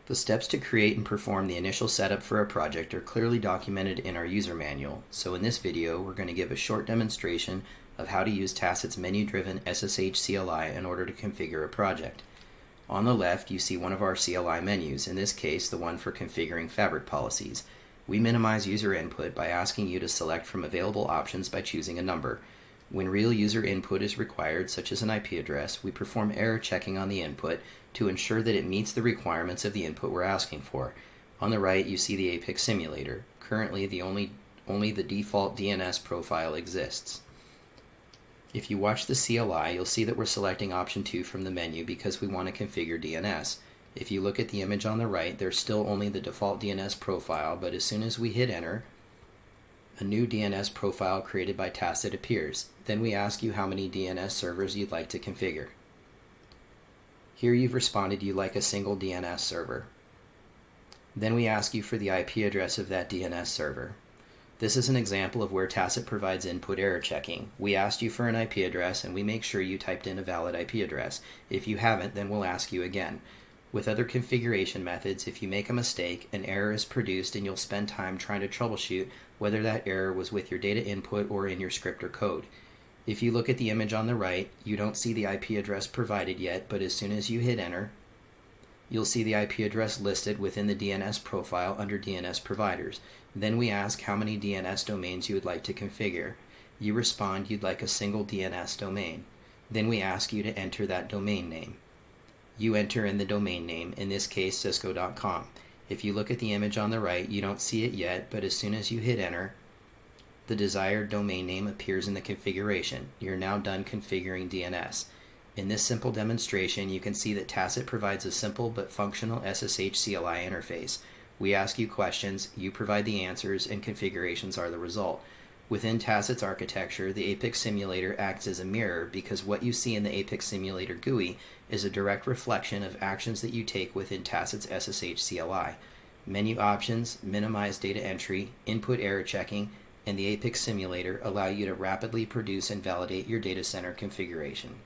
The steps to create and perform the initial setup for a project are clearly documented in our user manual, so in this video we're going to give a short demonstration of how to use Tacit's menu-driven SSH CLI in order to configure a project. On the left you see one of our CLI menus, in this case the one for configuring fabric policies. We minimize user input by asking you to select from available options by choosing a number. When real user input is required, such as an IP address, we perform error checking on the input to ensure that it meets the requirements of the input we're asking for. On the right, you see the APIC Simulator. Currently, only the default DNS profile exists. If you watch the CLI, you'll see that we're selecting option 2 from the menu because we want to configure DNS. If you look at the image on the right, there's still only the default DNS profile, but as soon as we hit enter, a new DNS profile created by Tacit appears. Then we ask you how many DNS servers you'd like to configure. Here you've responded you'd like a single DNS server. Then we ask you for the IP address of that DNS server. This is an example of where Tacit provides input error checking. We asked you for an IP address and we make sure you typed in a valid IP address. If you haven't, then we'll ask you again. With other configuration methods, if you make a mistake, an error is produced and you'll spend time trying to troubleshoot whether that error was with your data input or in your script or code. If you look at the image on the right, you don't see the IP address provided yet, but as soon as you hit enter, you'll see the IP address listed within the DNS profile under DNS providers. Then we ask how many DNS domains you would like to configure. You respond you'd like a single DNS domain. Then we ask you to enter that domain name. You enter in the domain name, in this case cisco.com. If you look at the image on the right, you don't see it yet, but as soon as you hit enter, the desired domain name appears in the configuration. You're now done configuring DNS. In this simple demonstration, you can see that Tacit provides a simple but functional SSH CLI interface. We ask you questions, you provide the answers, and configurations are the result. Within Tacit's architecture, the APIC Simulator acts as a mirror because what you see in the APIC Simulator GUI is a direct reflection of actions that you take within Tacit's SSH CLI. Menu options, minimize data entry, input error checking, and the APIC Simulator allow you to rapidly produce and validate your data center configuration.